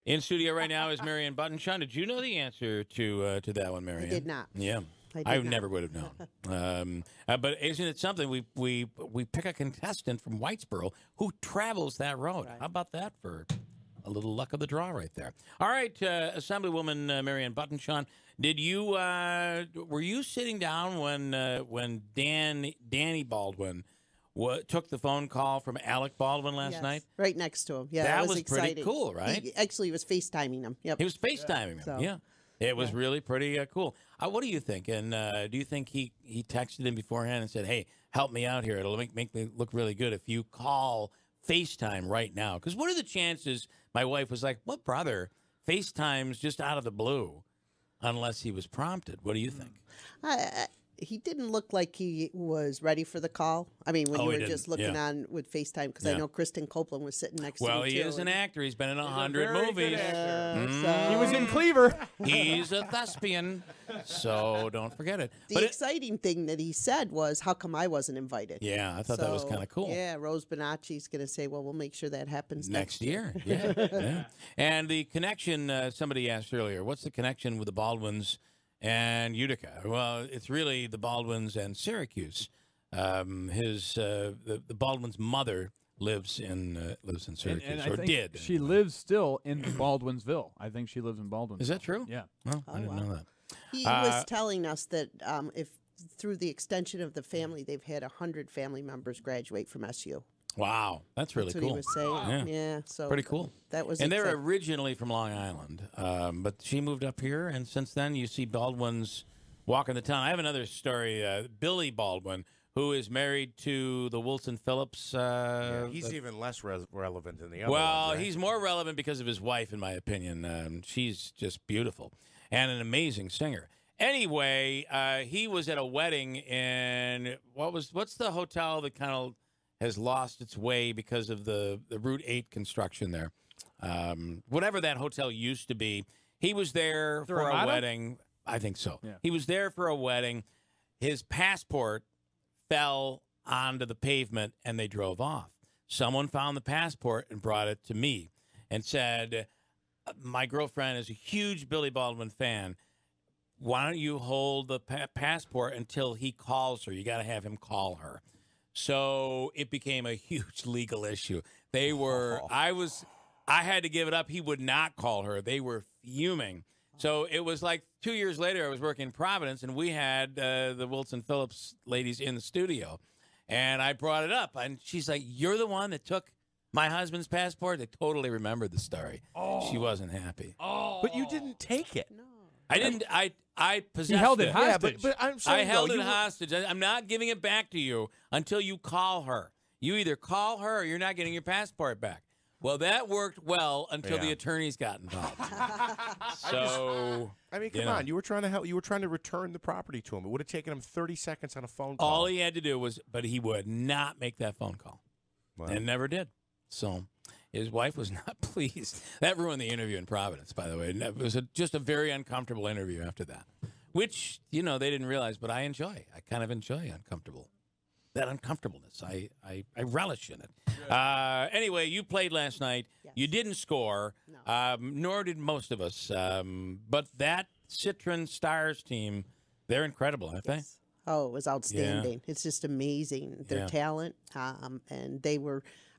In studio right now is Marianne Buttonschon. Did you know the answer to that one, Marianne? I did not. Yeah. I never would have known. But isn't it something? We pick a contestant from Whitesboro who travels that road. Right. How about that for a little luck of the draw right there? All right, Assemblywoman Marianne Buttonschon, did you were you sitting down when Danny Baldwin took the phone call from Alec Baldwin last night? Right next to him. Yeah, that was was exciting. Pretty cool, right? He was FaceTiming him. Yep. He was FaceTiming him. Yeah. It was really pretty cool. What do you think? And do you think he texted him beforehand and said, "Hey, help me out here. It'll make me look really good if you call FaceTime right now"? Because what are the chances? My wife was like, "What brother FaceTimes just out of the blue, unless he was prompted?" What do you think? He didn't look like he was ready for the call. I mean, when you were just looking on with FaceTime, because I know Kristen Copeland was sitting next to him. Well, he is an actor. He's been in 100 movies. He was in Cleaver. He's a thespian, so don't forget it. The exciting thing that he said was, how come I wasn't invited? Yeah, I thought that was kind of cool. Yeah, Rose Bonacci's going to say, well, we'll make sure that happens next year. Yeah. And the connection, somebody asked earlier, what's the connection with the Baldwins and Utica? Well, it's really the Baldwins and Syracuse. The Baldwin's mother lives in Syracuse, and or did. She lives still in Baldwinsville. I think she lives in Baldwinsville. Is that true? Yeah. Oh, I didn't know that. He was telling us that if through the extension of the family, they've had 100 family members graduate from SU. Wow, that's really cool. That's what he was saying. Yeah, so pretty cool. That was. And they're originally from Long Island, but she moved up here, and since then you see Baldwin's walking the town. I have another story. Billy Baldwin, who is married to the Wilson Phillips. He's even less relevant than the other. Well, ones, right? He's more relevant because of his wife, in my opinion. She's just beautiful and an amazing singer. Anyway, he was at a wedding in what's the hotel that kind of has lost its way because of the Route 8 construction there. Whatever that hotel used to be. He was there for a wedding. I think so. Yeah. He was there for a wedding. His passport fell onto the pavement, and they drove off. Someone found the passport and brought it to me and said, my girlfriend is a huge Billy Baldwin fan. Why don't you hold the passport until he calls her? You got to have him call her. So it became a huge legal issue. I had to give it up. He would not call her. They were fuming. So it was like 2 years later, I was working in Providence, and we had the Wilson Phillips ladies in the studio. And I brought it up, and she's like, "You're the one that took my husband's passport?" They totally remembered the story. She wasn't happy. But you didn't take it. No. I didn't. I possessed it. He held it hostage. Yeah, but I'm saying, I held it hostage. I'm not giving it back to you until you call her. You either call her or you're not getting your passport back. Well, that worked well until the attorneys got involved. So, I mean, come on. You were trying to help. You were trying to return the property to him. It would have taken him 30 seconds on a phone call. All he had to do was, but he would not make that phone call, and never did. So, his wife was not pleased. That ruined the interview in Providence, by the way. It was just a very uncomfortable interview after that, which, they didn't realize, but I enjoy. I kind of enjoy that uncomfortableness. I relish in it. Anyway, you played last night. Yes. You didn't score, nor did most of us. But that Citron Stars team, they're incredible, aren't they? Oh, it was outstanding. Yeah. It's just amazing, their talent. And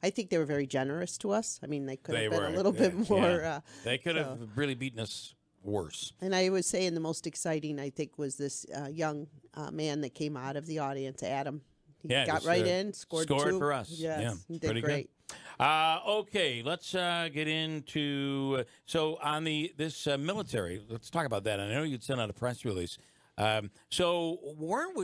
I think they were very generous to us. I mean, they could have been a little bit more. Yeah. They could have really beaten us worse. And I was saying the most exciting, I think, was this young man that came out of the audience, Adam. He got right in, scored two. For us. Yes, he did great. Good. Okay, let's get into so on this military. Let's talk about that. I know you'd sent out a press release. So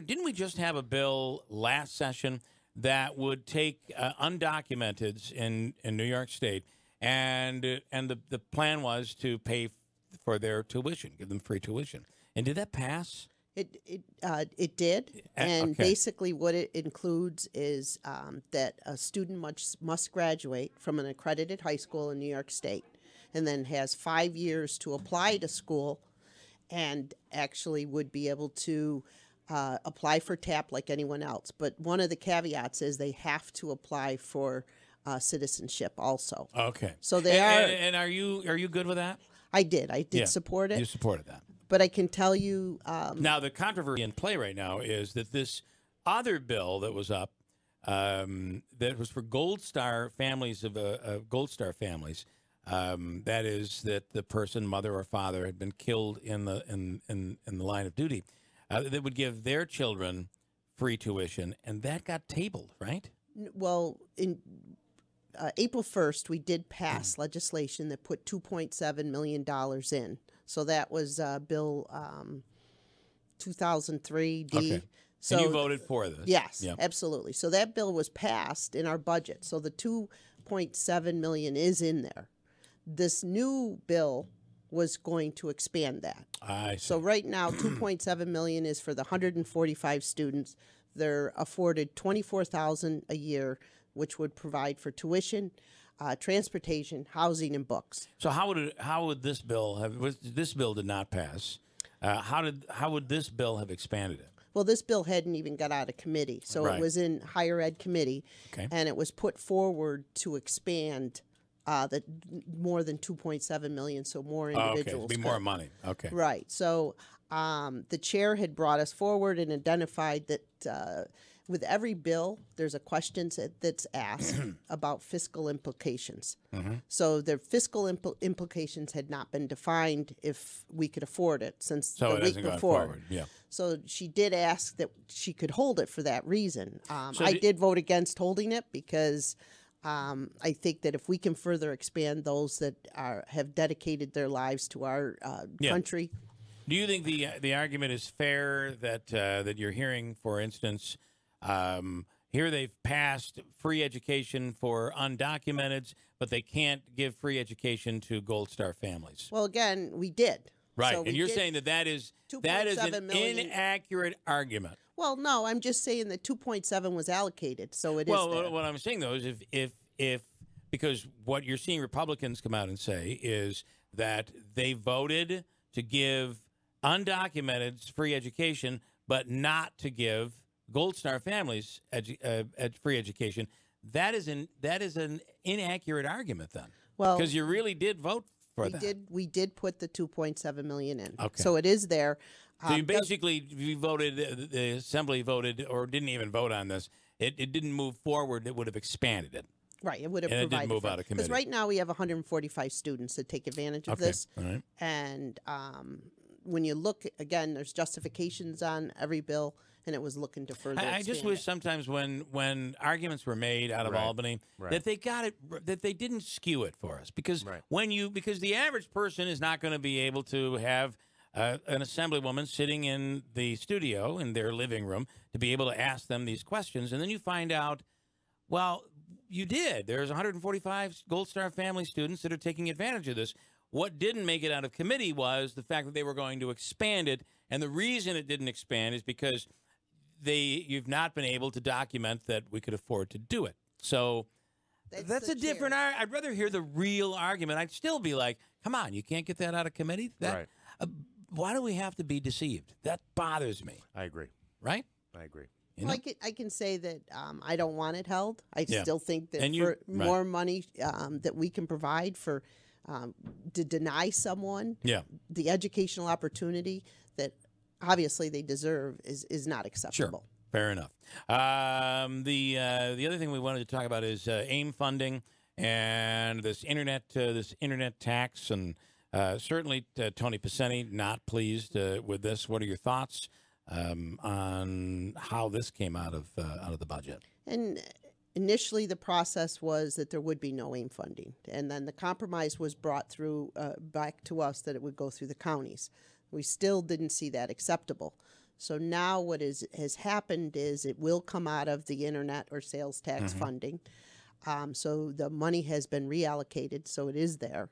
didn't we just have a bill last session that would take undocumenteds in New York State, and the plan was to pay for their tuition, give them free tuition, and did that pass? It did, and basically what it includes is that a student must graduate from an accredited high school in New York State, and then has 5 years to apply to school, and actually would be able to apply for TAP like anyone else. But one of the caveats is they have to apply for citizenship also. Okay. So they are. And are you good with that? I did support it. You supported that. But I can tell you. Now, the controversy in play right now is that this other bill that was up, that was for Gold Star families of Gold Star families, that is that the person, mother or father, had been killed in the line of duty, that would give their children free tuition, and that got tabled, right? Well, in April 1st, we did pass legislation that put $2.7 million in. So that was Bill 2003D. Okay. So and you voted for this? Yes, absolutely. So that bill was passed in our budget. So the $2.7 million is in there. This new bill was going to expand that. I see. So right now, $2.7 million is for the 145 students. They're afforded $24,000 a year, which would provide for tuition, transportation, housing, and books. So how would this bill have? This bill did not pass. How would this bill have expanded it? Well, this bill hadn't even got out of committee, so Right. it was in higher ed committee, and it was put forward to expand the more than 2.7 million, so more individuals. Okay, be more money. Okay, right. So the chair had brought us forward and identified that with every bill, there's a question that's asked about fiscal implications. So the fiscal implications had not been defined if we could afford it since so the week before. Forward. Yeah. So she did ask that she could hold it for that reason. I did vote against holding it because I think that if we can further expand those that have dedicated their lives to our country. Do you think the argument is fair that you're hearing, for instance, here they've passed free education for undocumented, but they can't give free education to Gold Star families? Well, again, we did. Right, so and you're saying that is an inaccurate argument. Well, no, I'm just saying that 2.7 was allocated, so it is. Well, what I'm saying though is if because what you're seeing Republicans come out and say is that they voted to give undocumented free education, but not to give Gold Star families free education. That is an inaccurate argument then. Well, because you really did vote for that. We did put the 2.7 million in. Okay. So it is there. So you basically voted, the assembly voted, or didn't even vote on this. It didn't move forward. It would have expanded it. Right. It would have provided. It didn't move out of committee. Because right now we have 145 students that take advantage of this. All right. And when you look, again, there's justifications on every bill, and it was looking to further I just wish sometimes when arguments were made out of Albany that they got it, that they didn't skew it for us. Because because the average person is not going to be able to have an assemblywoman sitting in the studio in their living room to be able to ask them these questions. And then you find out, well, you did. There's 145 Gold Star family students that are taking advantage of this. What didn't make it out of committee was the fact that they were going to expand it. And the reason it didn't expand is because you've not been able to document that we could afford to do it. So that's a different argument. I'd rather hear the real argument. I'd still be like, come on, you can't get that out of committee? Why do we have to be deceived? That bothers me. I agree. Right? I agree. Well, I can say that I don't want it held. I still think that for more money that we can provide for to deny someone the educational opportunity that obviously they deserve is not acceptable. Sure. Fair enough. The other thing we wanted to talk about is AIM funding and this internet tax, and certainly Tony Piceni not pleased with this. What are your thoughts on how this came out of the budget? And initially, the process was that there would be no AIM funding, and then the compromise was brought through back to us that it would go through the counties. We still didn't see that acceptable. So now what has happened is it will come out of the internet or sales tax funding. So the money has been reallocated, so it is there.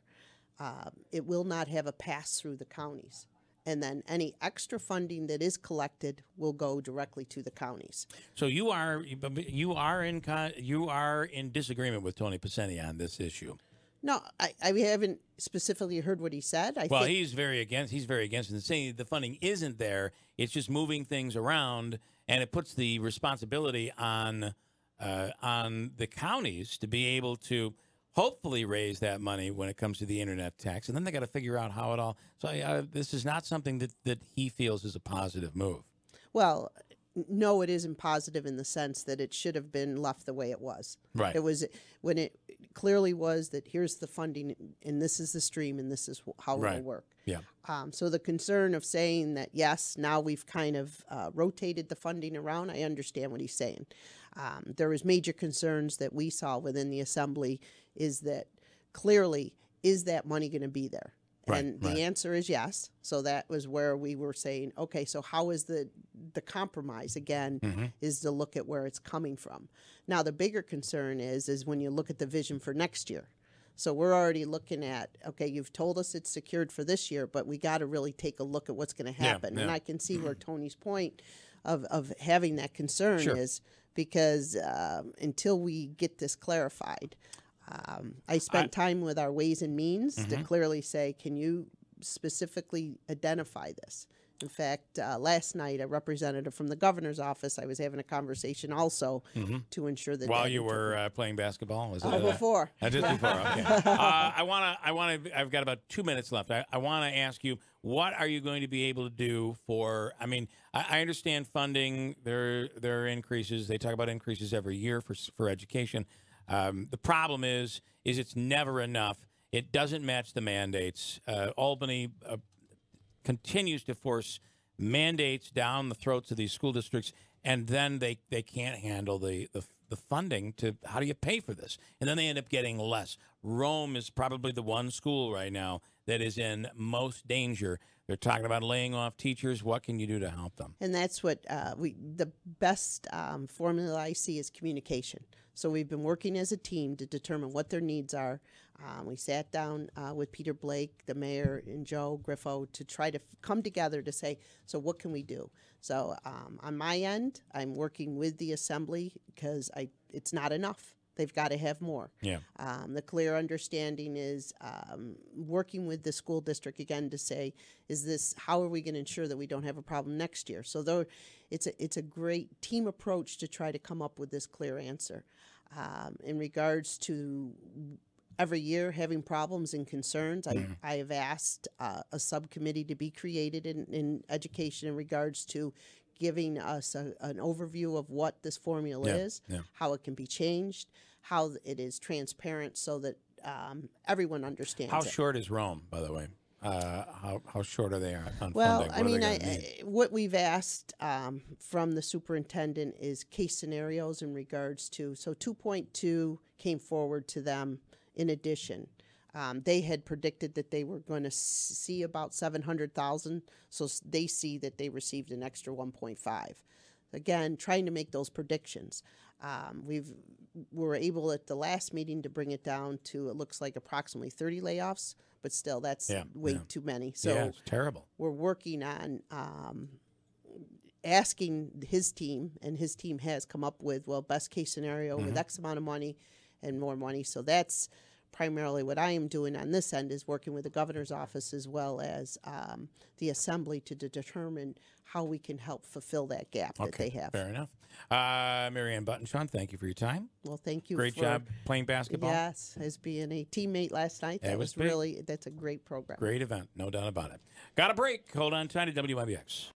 It will not have a pass through the counties. And then any extra funding that is collected will go directly to the counties. So you are in disagreement with Tony Piceni on this issue. No, I haven't specifically heard what he said. He's very against and saying the funding isn't there. It's just moving things around, and it puts the responsibility on on the counties to be able to hopefully raise that money when it comes to the internet tax, and then they got to figure out how it all. So this is not something that he feels is a positive move. Well, no, it isn't positive in the sense that it should have been left the way it was. Right. It was when it clearly was that here's the funding and this is the stream and this is how it will work. Yeah. So the concern of saying that, yes, now we've kind of rotated the funding around, I understand what he's saying. There was major concerns that we saw within the assembly is that clearly, is that money going to be there? And the answer is yes. So that was where we were saying, okay, so how is the compromise, again, is to look at where it's coming from. Now, the bigger concern is when you look at the vision for next year. So we're already looking at, okay, you've told us it's secured for this year, but we got to really take a look at what's going to happen. And I can see where Tony's point of having that concern is because until we get this clarified, I spent time with our Ways and Means to clearly say, can you specifically identify this? In fact, last night, a representative from the governor's office, I was having a conversation also to ensure that while you were playing basketball, was it before? Just before. Okay. I've got about 2 minutes left. I want to ask you, what are you going to be able to do for? I mean, I understand funding. There are increases. They talk about increases every year for education. The problem is it's never enough. It doesn't match the mandates. Albany continues to force mandates down the throats of these school districts, and then they can't handle the funding to how do you pay for this? And then they end up getting less. Rome is probably the one school right now that is in most danger. They're talking about laying off teachers. What can you do to help them? And that's what the best formula I see is communication. So we've been working as a team to determine what their needs are. We sat down with Peter Blake, the mayor, and Joe Griffo to try to come together to say, so what can we do? So on my end, I'm working with the assembly because it's not enough. They've got to have more. Yeah. The clear understanding is working with the school district again to say, how are we going to ensure that we don't have a problem next year? So though it's a great team approach to try to come up with this clear answer. In regards to every year having problems and concerns, I have asked a subcommittee to be created in education in regards to giving us an overview of what this formula is, how it can be changed, how it is transparent so that everyone understands How it. short is Rome, by the way? How short are they on funding? Well, I mean, what we've asked from the superintendent is case scenarios in regards to, so 2.2 came forward to them in addition. They had predicted that they were going to see about 700,000, so they see that they received an extra 1.5. Again, trying to make those predictions. We were able at the last meeting to bring it down to, it looks like approximately 30 layoffs, but still that's way too many. So it's terrible. We're working on asking his team, and his team has come up with, well, best case scenario with X amount of money and more money. So that's primarily what I am doing on this end, is working with the governor's office as well as the assembly to determine how we can help fulfill that gap that they have. Fair enough. Marianne Buttonschon, thank you for your time. Well, thank you. Great job playing basketball. Yes, as being a teammate last night. That was really, that's a great program. Great event, no doubt about it. Got a break. Hold on tight to WIBX.